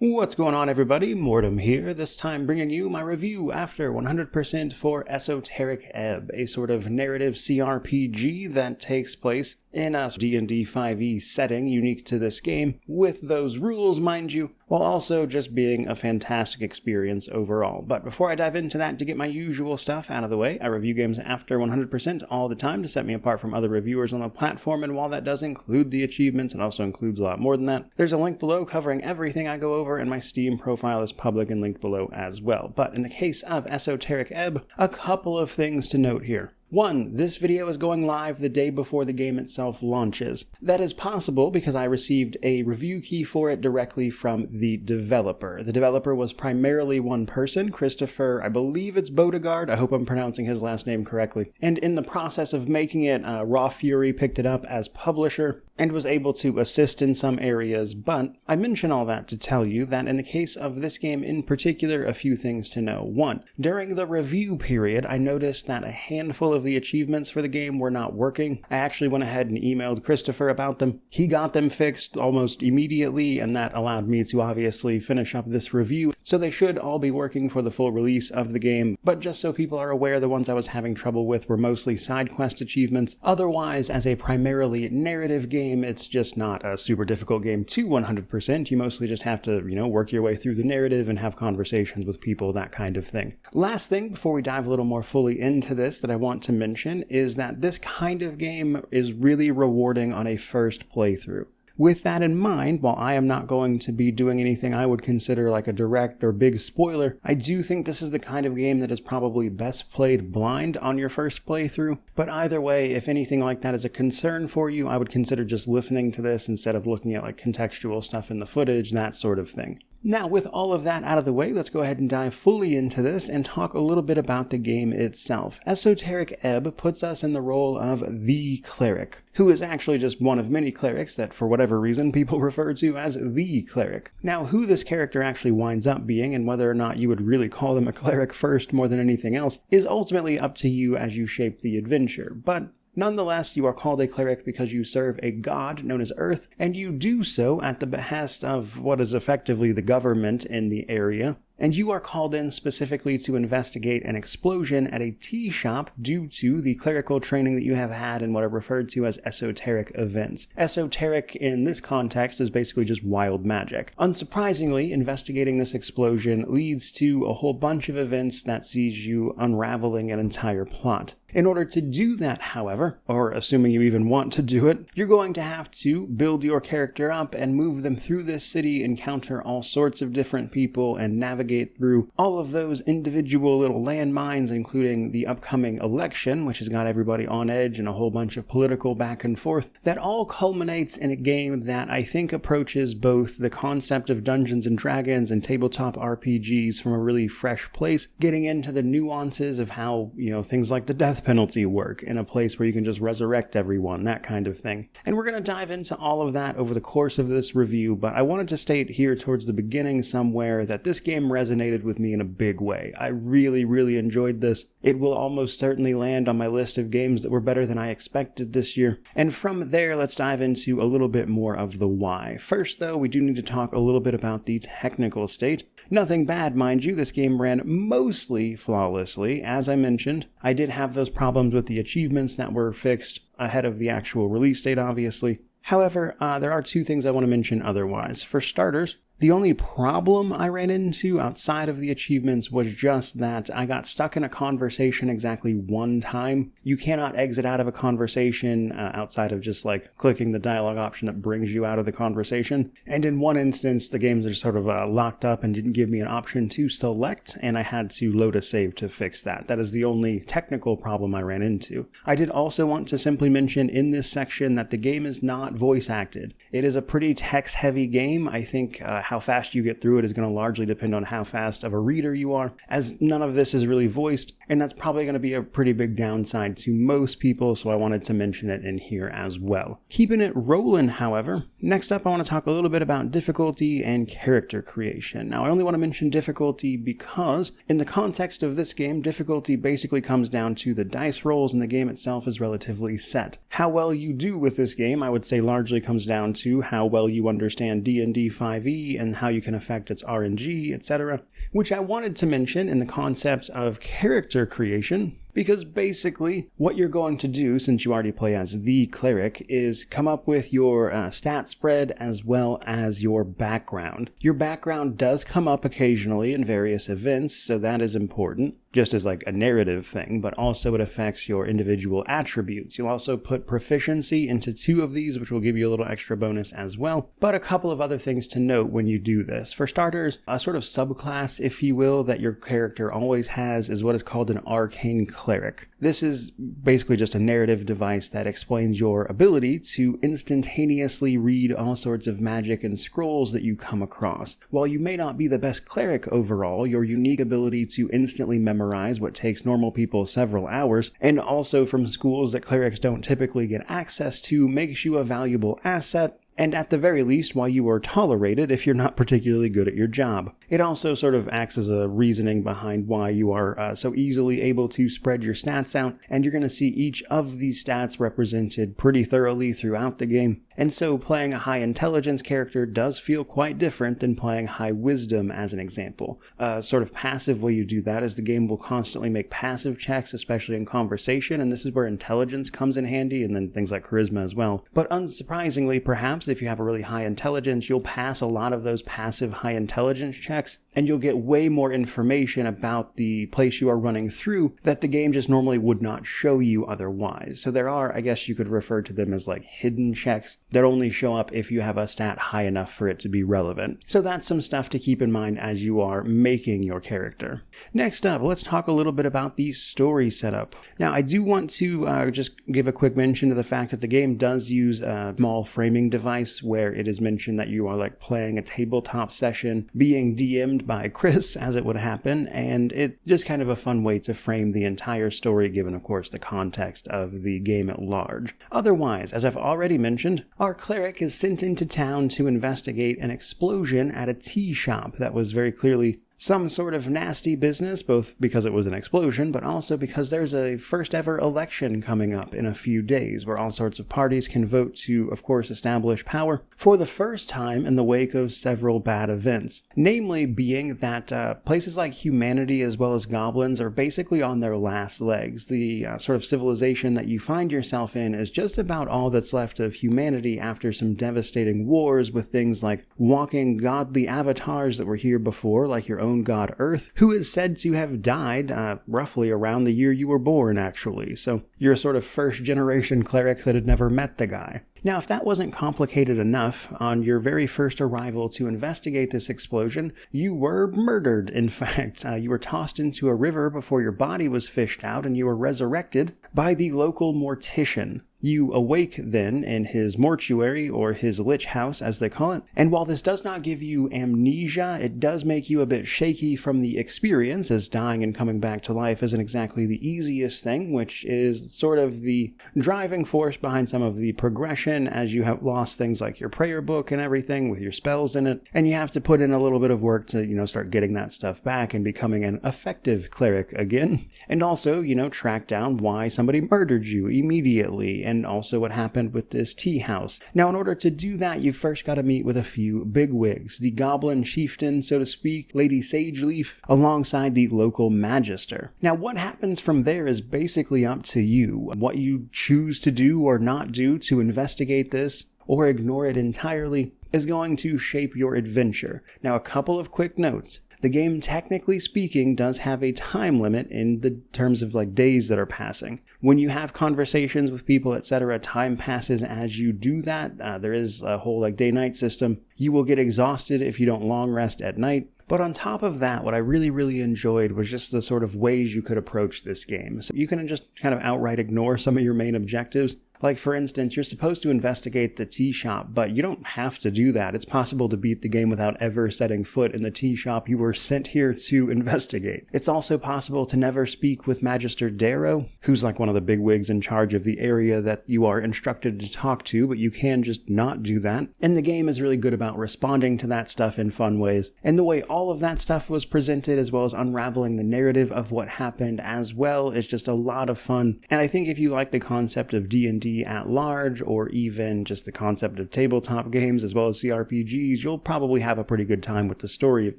What's going on, everybody? Mortem here, this time bringing you my review after 100% for Esoteric Ebb, a sort of narrative CRPG that takes place in a D&D 5e setting unique to this game, with those rules, mind you, while also just being a fantastic experience overall. But before I dive into that, to get my usual stuff out of the way, I review games after 100% all the time to set me apart from other reviewers on the platform, and while that does include the achievements, it also includes a lot more than that. There's a link below covering everything I go over, and my Steam profile is public and linked below as well. But in the case of Esoteric Ebb, a couple of things to note here. 1. This video is going live the day before the game itself launches. That is possible because I received a review key for it directly from the developer. The developer was primarily one person, Christopher, I believe it's Bodegard, I hope I'm pronouncing his last name correctly. And in the process of making it, Raw Fury picked it up as publisher and was able to assist in some areas, but I mention all that to tell you that in the case of this game in particular, a few things to know. 1. During the review period, I noticed that a handful of the achievements for the game were not working. I actually went ahead and emailed Christopher about them. He got them fixed almost immediately, and that allowed me to obviously finish up this review. So they should all be working for the full release of the game, but just so people are aware, the ones I was having trouble with were mostly side quest achievements. Otherwise, as a primarily narrative game, it's just not a super difficult game to 100%. You mostly just have to, work your way through the narrative and have conversations with people, that kind of thing. Last thing, before we dive a little more fully into this, that I want to mention is that this kind of game is really rewarding on a first playthrough. With that in mind, while I am not going to be doing anything I would consider like a direct or big spoiler, I do think this is the kind of game that is probably best played blind on your first playthrough. But either way, if anything like that is a concern for you, I would consider just listening to this instead of looking at like contextual stuff in the footage, that sort of thing. Now, with all of that out of the way, let's go ahead and dive fully into this and talk a little bit about the game itself. Esoteric Ebb puts us in the role of the cleric, who is actually just one of many clerics that, for whatever reason, people refer to as the cleric. Now, who this character actually winds up being, and whether or not you would really call them a cleric first more than anything else, is ultimately up to you as you shape the adventure. But nonetheless, you are called a cleric because you serve a god known as Earth, and you do so at the behest of what is effectively the government in the area. And you are called in specifically to investigate an explosion at a tea shop due to the clerical training that you have had in what are referred to as esoteric events. Esoteric in this context is basically just wild magic. Unsurprisingly, investigating this explosion leads to a whole bunch of events that sees you unraveling an entire plot. In order to do that, however, or assuming you even want to do it, you're going to have to build your character up and move them through this city, encounter all sorts of different people, and navigate through all of those individual little landmines, including the upcoming election, which has got everybody on edge, and a whole bunch of political back and forth. That all culminates in a game that I think approaches both the concept of Dungeons and Dragons and tabletop RPGs from a really fresh place, getting into the nuances of how, things like the death penalty work in a place where you can just resurrect everyone, that kind of thing. And we're going to dive into all of that over the course of this review, but I wanted to state here towards the beginning somewhere that this game resonated with me in a big way. I really, really enjoyed this. It will almost certainly land on my list of games that were better than I expected this year. And from there, let's dive into a little bit more of the why. First, though, we do need to talk a little bit about the technical state. Nothing bad, mind you. This game ran mostly flawlessly. As I mentioned, I did have those problems with the achievements that were fixed ahead of the actual release date, obviously. However, there are two things I want to mention otherwise. For starters, the only problem I ran into outside of the achievements was just that I got stuck in a conversation exactly one time. You cannot exit out of a conversation outside of just clicking the dialogue option that brings you out of the conversation. And in one instance, the games are sort of locked up and didn't give me an option to select, and I had to load a save to fix that. That is the only technical problem I ran into. I did also want to simply mention in this section that the game is not voice acted. It is a pretty text-heavy game. I think how fast you get through it is going to largely depend on how fast of a reader you are, as none of this is really voiced, and that's probably going to be a pretty big downside to most people, so I wanted to mention it in here as well. Keeping it rolling, however, next up I want to talk a little bit about difficulty and character creation. Now, I only want to mention difficulty because, in the context of this game, difficulty basically comes down to the dice rolls, and the game itself is relatively set. How well you do with this game, I would say, largely comes down to how well you understand D&D 5e and how you can affect its RNG, etc., which I wanted to mention in the concept of character creation. Because basically, what you're going to do, since you already play as the cleric, is come up with your stat spread as well as your background. Your background does come up occasionally in various events, so that is important, just as like a narrative thing, but also it affects your individual attributes. You'll also put proficiency into 2 of these, which will give you a little extra bonus as well. But a couple of other things to note when you do this. For starters, a sort of subclass, if you will, that your character always has is what is called an arcane cleric. This is basically just a narrative device that explains your ability to instantaneously read all sorts of magic and scrolls that you come across. While you may not be the best cleric overall, your unique ability to instantly memorize what takes normal people several hours, and also from schools that clerics don't typically get access to, makes you a valuable asset. And at the very least, while you are tolerated if you're not particularly good at your job. It also sort of acts as a reasoning behind why you are so easily able to spread your stats out, and you're going to see each of these stats represented pretty thoroughly throughout the game. And so playing a high intelligence character does feel quite different than playing high wisdom as an example. Sort of passive way you do that is the game will constantly make passive checks, especially in conversation, and this is where intelligence comes in handy, and then things like charisma as well. But unsurprisingly, perhaps if you have a really high intelligence, you'll pass a lot of those passive high intelligence checks, and you'll get way more information about the place you are running through that the game just normally would not show you otherwise. So there are, I guess you could refer to them as like hidden checks that only show up if you have a stat high enough for it to be relevant. So that's some stuff to keep in mind as you are making your character. Next up, let's talk a little bit about the story setup. Now, I do want to just give a quick mention to the fact that the game does use a small framing device where it is mentioned that you are like playing a tabletop session being DM'd by Chris, as it would happen, and it's just kind of a fun way to frame the entire story given, of course, the context of the game at large. Otherwise, as I've already mentioned, our cleric is sent into town to investigate an explosion at a tea shop that was very clearly some sort of nasty business, both because it was an explosion, but also because there's a first ever election coming up in a few days where all sorts of parties can vote to, of course, establish power for the first time in the wake of several bad events. Namely being that places like humanity as well as goblins are basically on their last legs. The sort of civilization that you find yourself in is just about all that's left of humanity after some devastating wars with things like walking godly avatars that were here before, like your own god Earth, who is said to have died roughly around the year you were born, actually. So you're a sort of first generation cleric that had never met the guy. Now, if that wasn't complicated enough, on your very first arrival to investigate this explosion, you were murdered. In fact, you were tossed into a river before your body was fished out, and you were resurrected by the local mortician. You awake then in his mortuary, or his lich house as they call it, and while this does not give you amnesia, it does make you a bit shaky from the experience, as dying and coming back to life isn't exactly the easiest thing, which is sort of the driving force behind some of the progression, as you have lost things like your prayer book and everything with your spells in it, and you have to put in a little bit of work to, start getting that stuff back and becoming an effective cleric again, and also, track down why somebody murdered you immediately, and also what happened with this tea house. Now, in order to do that, you first got to meet with a few bigwigs, the goblin chieftain, so to speak, Lady Sageleaf, alongside the local magister. Now, what happens from there is basically up to you. What you choose to do or not do to investigate this, or ignore it entirely, is going to shape your adventure. Now, a couple of quick notes. The game, technically speaking, does have a time limit in the terms of days that are passing. When you have conversations with people, etc., time passes as you do that. There is a whole day-night system. You will get exhausted if you don't long rest at night. But on top of that, what I really, really enjoyed was just the sort of ways you could approach this game. So you can just kind of outright ignore some of your main objectives. Like, for instance, you're supposed to investigate the tea shop, but you don't have to do that. It's possible to beat the game without ever setting foot in the tea shop you were sent here to investigate. It's also possible to never speak with Magister Darrow, who's one of the bigwigs in charge of the area that you are instructed to talk to, but you can just not do that. And the game is really good about responding to that stuff in fun ways. And the way all of that stuff was presented, as well as unraveling the narrative of what happened as well, is just a lot of fun. And I think if you like the concept of D&D D&D at large, or even just the concept of tabletop games as well as CRPGs, you'll probably have a pretty good time with the story of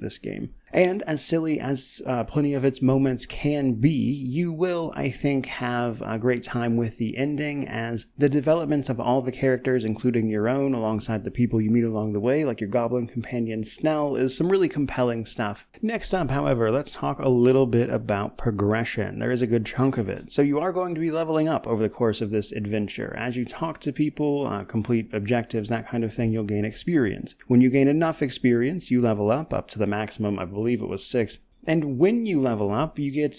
this game. And as silly as plenty of its moments can be, you will, I think, have a great time with the ending, as the development of all the characters, including your own, alongside the people you meet along the way, like your goblin companion Snell, is some really compelling stuff. Next up, however, let's talk a little bit about progression. There is a good chunk of it. So you are going to be leveling up over the course of this adventure. As you talk to people, complete objectives, that kind of thing, you'll gain experience. When you gain enough experience, you level up to the maximum, I believe it was 6. And when you level up, you get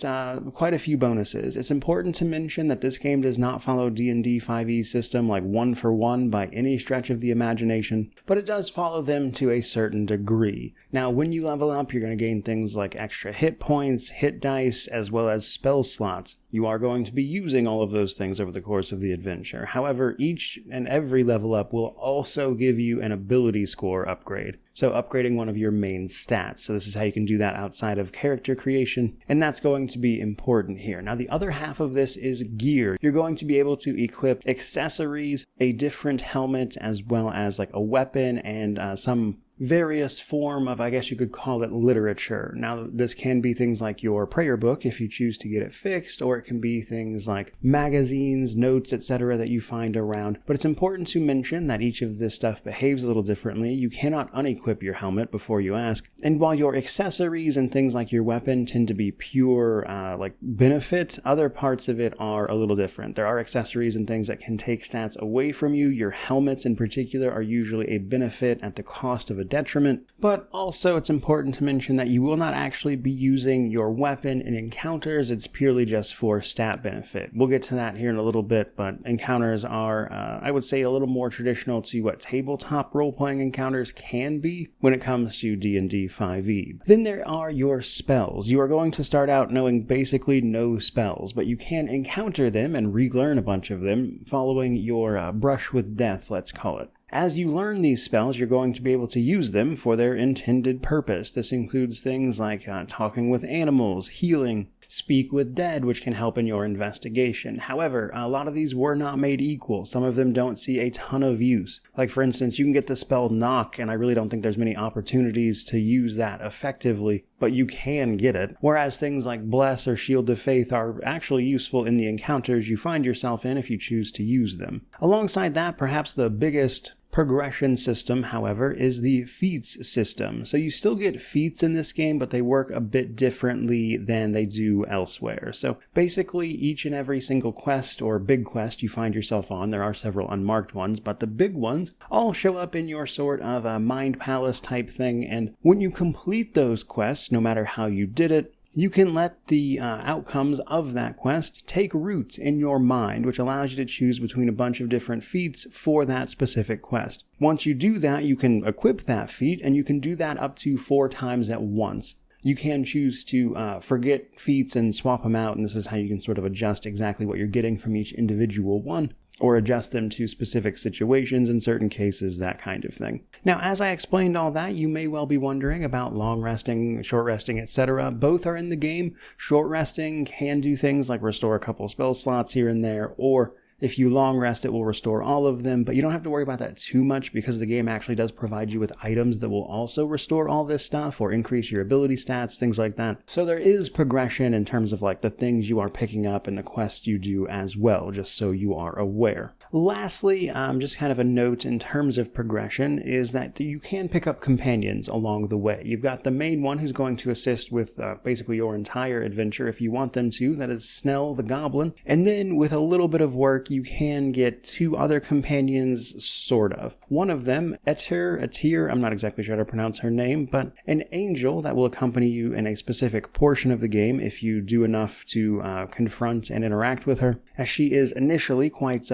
quite a few bonuses. It's important to mention that this game does not follow D&D 5e system like one for one by any stretch of the imagination, but it does follow them to a certain degree. Now, when you level up, you're going to gain things like extra hit points, hit dice, as well as spell slots. You are going to be using all of those things over the course of the adventure. However, each and every level up will also give you an ability score upgrade. So upgrading one of your main stats. So this is how you can do that outside of character creation, and that's going to be important here. Now, the other half of this is gear. You're going to be able to equip accessories, a different helmet, as well as like a weapon and some various form of, I guess you could call it, literature. Now, this can be things like your prayer book if you choose to get it fixed, or it can be things like magazines, notes, etc. that you find around. But it's important to mention that each of this stuff behaves a little differently. You cannot unequip your helmet before you ask. And while your accessories and things like your weapon tend to be pure like benefit, other parts of it are a little different. There are accessories and things that can take stats away from you. Your helmets in particular are usually a benefit at the cost of a detriment, but also it's important to mention that you will not actually be using your weapon in encounters. It's purely just for stat benefit. We'll get to that here in a little bit, but encounters are, I would say, a little more traditional to what tabletop role-playing encounters can be when it comes to D&D 5e. Then there are your spells. You are going to start out knowing basically no spells, but you can encounter them and relearn a bunch of them following your brush with death, let's call it. As you learn these spells, you're going to be able to use them for their intended purpose. This includes things like talking with animals, healing, speak with dead, which can help in your investigation. However, a lot of these were not made equal. Some of them don't see a ton of use. Like, for instance, you can get the spell knock, and I really don't think there's many opportunities to use that effectively, but you can get it. Whereas things like bless or shield of faith are actually useful in the encounters you find yourself in if you choose to use them. Alongside that, perhaps the biggest progression system, however, is the feats system. So you still get feats in this game, but they work a bit differently than they do elsewhere. So basically, each and every single quest or big quest you find yourself on, there are several unmarked ones, but the big ones all show up in your sort of a mind palace type thing, and when you complete those quests, no matter how you did it, you can let the outcomes of that quest take root in your mind, which allows you to choose between a bunch of different feats for that specific quest. Once you do that, you can equip that feat, and you can do that up to 4 times at once. You can choose to forget feats and swap them out, and this is how you can sort of adjust exactly what you're getting from each individual one, or adjust them to specific situations in certain cases, that kind of thing. Now, as I explained all that, you may well be wondering about long resting, short resting, etc. Both are in the game. Short resting can do things like restore a couple spell slots here and there, or if you long rest, it will restore all of them, but you don't have to worry about that too much because the game actually does provide you with items that will also restore all this stuff or increase your ability stats, things like that. So there is progression in terms of like the things you are picking up and the quests you do as well, just so you are aware. Lastly, just kind of a note in terms of progression is that you can pick up companions along the way. You've got the main one who's going to assist with basically your entire adventure if you want them to. That is Snell the Goblin. And then with a little bit of work, you can get 2 other companions, sort of. One of them, Etir, I'm not exactly sure how to pronounce her name, but an angel that will accompany you in a specific portion of the game if you do enough to confront and interact with her, as she is initially quite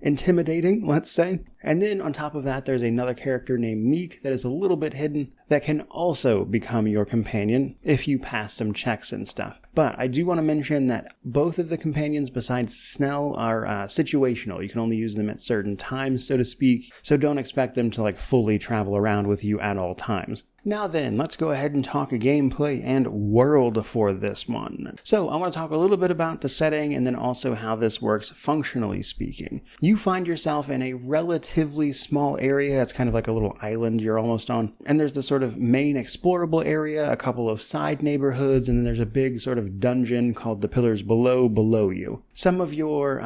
intimidating, let's say, And then on top of that, there's another character named Meek that is a little bit hidden that can also become your companion if you pass some checks and stuff. But I do want to mention that both of the companions besides Snell are situational. You can only use them at certain times, so to speak, so don't expect them to fully travel around with you at all times. Now then, let's go ahead and talk gameplay and world for this one. So I want to talk a little bit about the setting and then also how this works functionally speaking. You find yourself in a relatively small area. It's kind of like a little island you're almost on. And there's the sort of main explorable area, a couple of side neighborhoods, and then there's a big sort of dungeon called the Pillars below you. Some of your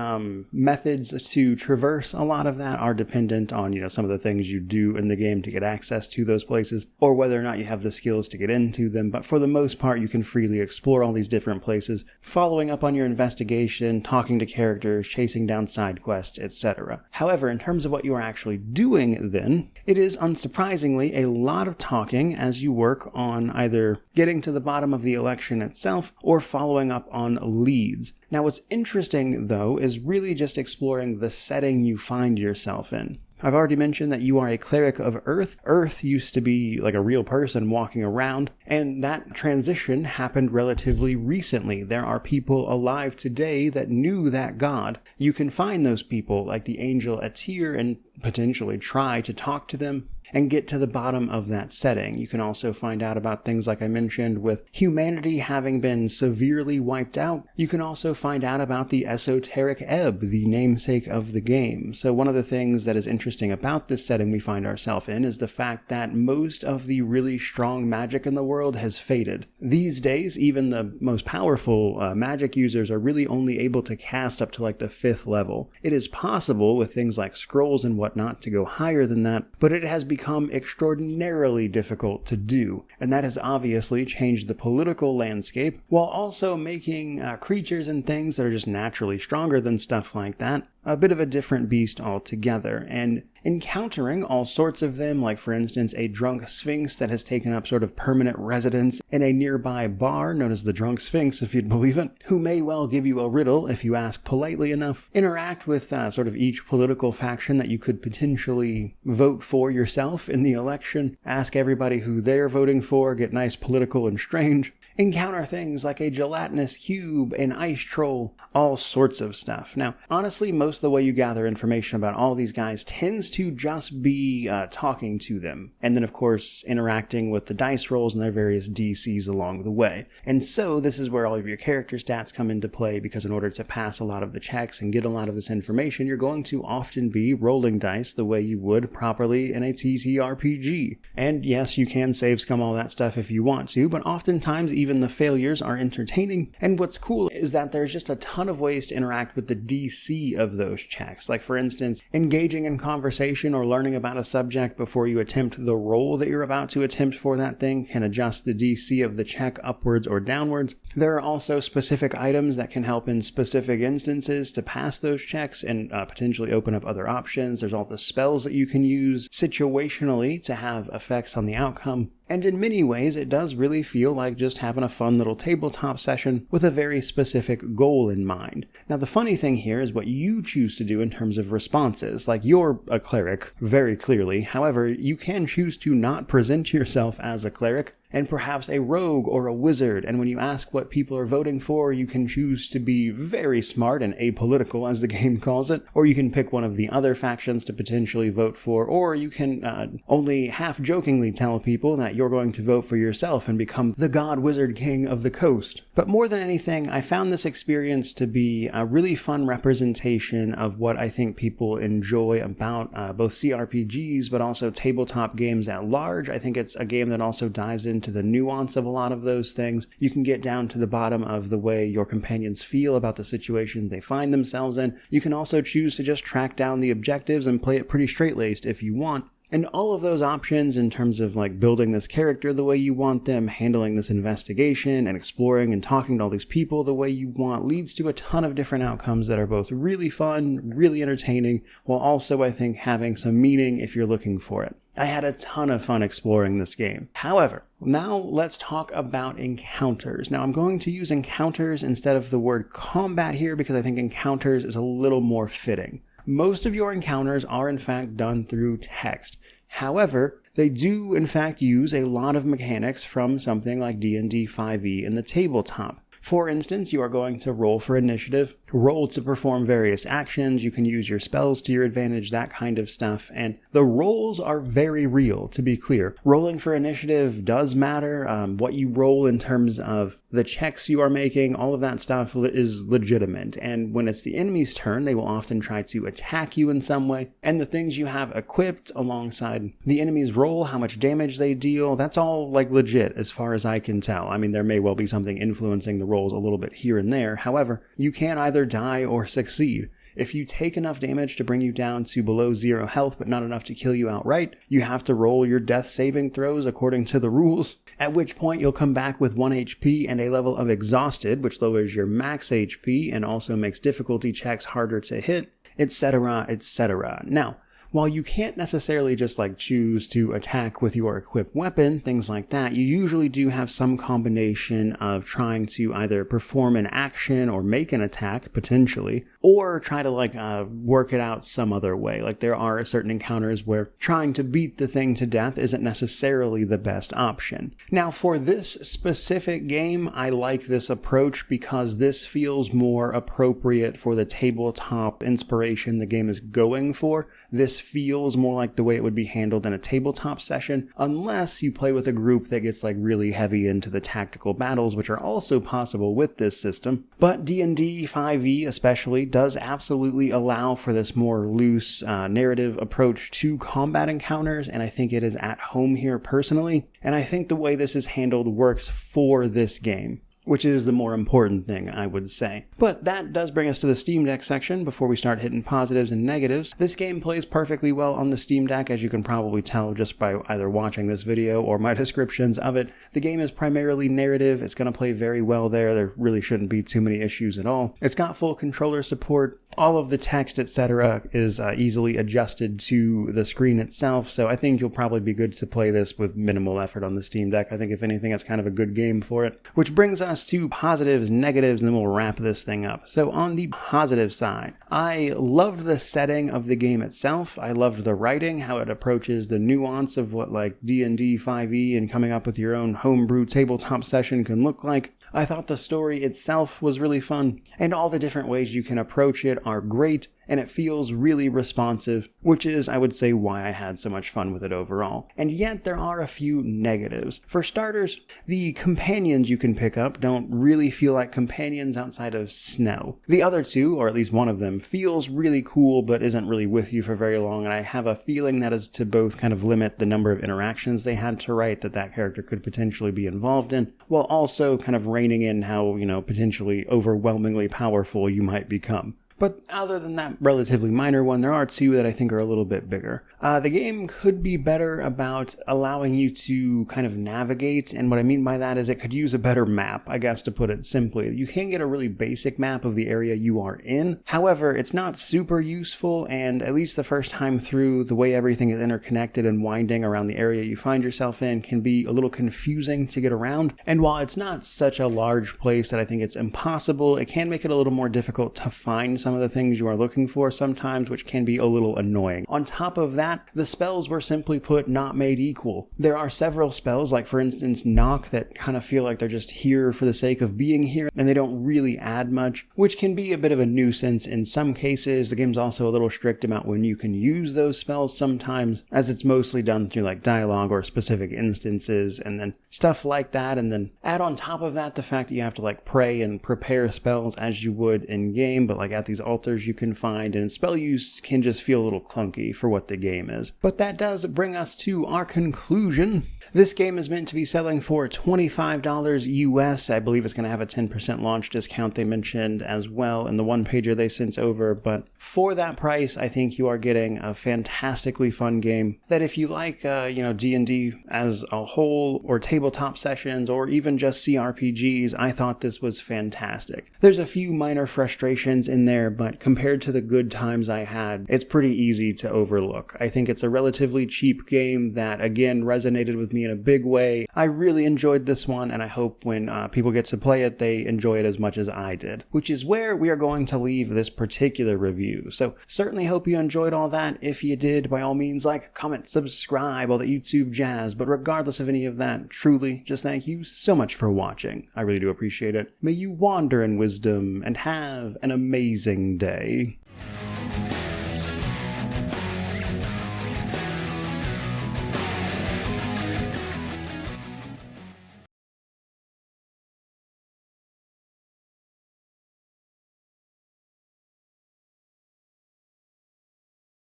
methods to traverse a lot of that are dependent on, some of the things you do in the game to get access to those places, or whether or not you have the skills to get into them, but for the most part you can freely explore all these different places, following up on your investigation, talking to characters, chasing down side quests, etc. However, in terms of what you are actually doing then, it is unsurprisingly a lot of talking as you work on either getting to the bottom of the election itself or following up on leads. Now what's interesting though is really just exploring the setting you find yourself in. I've already mentioned that you are a cleric of Earth. Earth used to be like a real person walking around, and that transition happened relatively recently. There are people alive today that knew that god. You can find those people, like the angel Atir, and potentially try to talk to them and get to the bottom of that setting. You can also find out about things like I mentioned with humanity having been severely wiped out. You can also find out about the Esoteric Ebb, the namesake of the game. So one of the things that is interesting about this setting we find ourselves in is the fact that most of the really strong magic in the world has faded. These days, even the most powerful magic users are really only able to cast up to the 5th level. It is possible with things like scrolls and whatnot to go higher than that, but it has become extraordinarily difficult to do, and that has obviously changed the political landscape, while also making creatures and things that are just naturally stronger than stuff like that a bit of a different beast altogether, and encountering all sorts of them, like for instance a drunk sphinx that has taken up sort of permanent residence in a nearby bar known as the Drunk Sphinx, if you'd believe it, who may well give you a riddle if you ask politely enough, interact with sort of each political faction that you could potentially vote for yourself in the election, ask everybody who they're voting for, get nice political and strange, encounter things like a gelatinous cube, an ice troll, all sorts of stuff. Now, honestly, most of the way you gather information about all these guys tends to just be talking to them, and then of course interacting with the dice rolls and their various DCs along the way. And so this is where all of your character stats come into play, because in order to pass a lot of the checks and get a lot of this information, you're going to often be rolling dice the way you would properly in a TTRPG. And yes, you can save scum all that stuff if you want to, but oftentimes even the failures are entertaining. And what's cool is that there's just a ton of ways to interact with the DC of those checks. Like for instance, engaging in conversation or learning about a subject before you attempt the roll that you're about to attempt for that thing can adjust the DC of the check upwards or downwards. There are also specific items that can help in specific instances to pass those checks and potentially open up other options. There's all the spells that you can use situationally to have effects on the outcome. And in many ways, it does really feel like just having a fun little tabletop session with a very specific goal in mind. Now, the funny thing here is what you choose to do in terms of responses. Like, you're a cleric, very clearly. However, you can choose to not present yourself as a cleric, and perhaps a rogue or a wizard, and when you ask what people are voting for, you can choose to be very smart and apolitical, as the game calls it, or you can pick one of the other factions to potentially vote for, or you can only half-jokingly tell people that you're going to vote for yourself and become the god wizard king of the coast. But more than anything, I found this experience to be a really fun representation of what I think people enjoy about both CRPGs, but also tabletop games at large. I think it's a game that also dives into the nuance of a lot of those things. You can get down to the bottom of the way your companions feel about the situation they find themselves in. You can also choose to just track down the objectives and play it pretty straight-laced if you want. And all of those options in terms of like building this character the way you want them, handling this investigation and exploring and talking to all these people the way you want, leads to a ton of different outcomes that are both really fun, really entertaining, while also, I think, having some meaning if you're looking for it. I had a ton of fun exploring this game. However, now let's talk about encounters. Now I'm going to use encounters instead of the word combat here because I think encounters is a little more fitting. most of your encounters are in fact done through text. However, they do in fact use a lot of mechanics from something like D&D 5e in the tabletop. For instance, you are going to roll for initiative, roll to perform various actions, you can use your spells to your advantage, that kind of stuff, and the rolls are very real, to be clear. Rolling for initiative does matter. What you roll in terms of the checks you are making, all of that stuff is legitimate, and when it's the enemy's turn, they will often try to attack you in some way, and the things you have equipped alongside the enemy's roll, how much damage they deal, that's all like legit as far as I can tell. I mean, there may well be something influencing the rolls a little bit here and there. However, you can either die or succeed. If you take enough damage to bring you down to below 0 health, but not enough to kill you outright, you have to roll your death saving throws according to the rules, at which point you'll come back with 1 HP and a level of exhausted, which lowers your max HP and also makes difficulty checks harder to hit, etc., etc. Now, while you can't necessarily just choose to attack with your equipped weapon, things like that, you usually do have some combination of trying to either perform an action or make an attack, potentially, or try to work it out some other way. There are certain encounters where trying to beat the thing to death isn't necessarily the best option. Now, for this specific game, I like this approach because this feels more appropriate for the tabletop inspiration the game is going for. This feels more like the way it would be handled in a tabletop session, unless you play with a group that gets really heavy into the tactical battles, which are also possible with this system. But D&D 5e especially does absolutely allow for this more loose narrative approach to combat encounters, and I think it is at home here personally, and I think the way this is handled works for this game, which is the more important thing, I would say. But that does bring us to the Steam Deck section before we start hitting positives and negatives. This game plays perfectly well on the Steam Deck, as you can probably tell just by either watching this video or my descriptions of it. The game is primarily narrative. It's going to play very well there. There really shouldn't be too many issues at all. It's got full controller support. All of the text, etc. is easily adjusted to the screen itself, so I think you'll probably be good to play this with minimal effort on the Steam Deck. I think if anything, it's kind of a good game for it. Which brings us to positives, negatives, and then we'll wrap this thing up. So on the positive side, I loved the setting of the game itself. I loved the writing, how it approaches the nuance of what D&D 5e and coming up with your own homebrew tabletop session can look like. I thought the story itself was really fun, and all the different ways you can approach it are great, and it feels really responsive, which is, I would say, why I had so much fun with it overall. And yet, there are a few negatives. For starters, the companions you can pick up don't really feel like companions outside of Snow. The other two, or at least one of them, feels really cool, but isn't really with you for very long, and I have a feeling that is to both kind of limit the number of interactions they had to write that character could potentially be involved in, while also kind of reining in how, potentially overwhelmingly powerful you might become. But other than that relatively minor one, there are two that I think are a little bit bigger. The game could be better about allowing you to kind of navigate, and what I mean by that is it could use a better map, I guess, to put it simply. You can get a really basic map of the area you are in. However, it's not super useful, and at least the first time through, the way everything is interconnected and winding around the area you find yourself in can be a little confusing to get around. And while it's not such a large place that I think it's impossible, it can make it a little more difficult to find some of the things you are looking for sometimes, which can be a little annoying. On top of that, the spells were simply put not made equal. There are several spells, like for instance Knock, that kind of feel like they're just here for the sake of being here, and they don't really add much, which can be a bit of a nuisance in some cases. The game's also a little strict about when you can use those spells sometimes, as it's mostly done through dialogue or specific instances, and then stuff like that, and then add on top of that the fact that you have to pray and prepare spells as you would in game, but at these altars you can find, and spell use can just feel a little clunky for what the game is. But that does bring us to our conclusion. This game is meant to be selling for $25 US. I believe it's going to have a 10% launch discount they mentioned as well in the one-pager they sent over, but for that price, I think you are getting a fantastically fun game that if you like, D&D as a whole, or tabletop sessions, or even just CRPGs, I thought this was fantastic. There's a few minor frustrations in there there, but compared to the good times I had, it's pretty easy to overlook. I think it's a relatively cheap game that, again, resonated with me in a big way. I really enjoyed this one, and I hope when people get to play it, they enjoy it as much as I did, which is where we are going to leave this particular review. So certainly hope you enjoyed all that. If you did, by all means, like, comment, subscribe, all that YouTube jazz. But regardless of any of that, truly, just thank you so much for watching. I really do appreciate it. May you wander in wisdom and have an amazing day.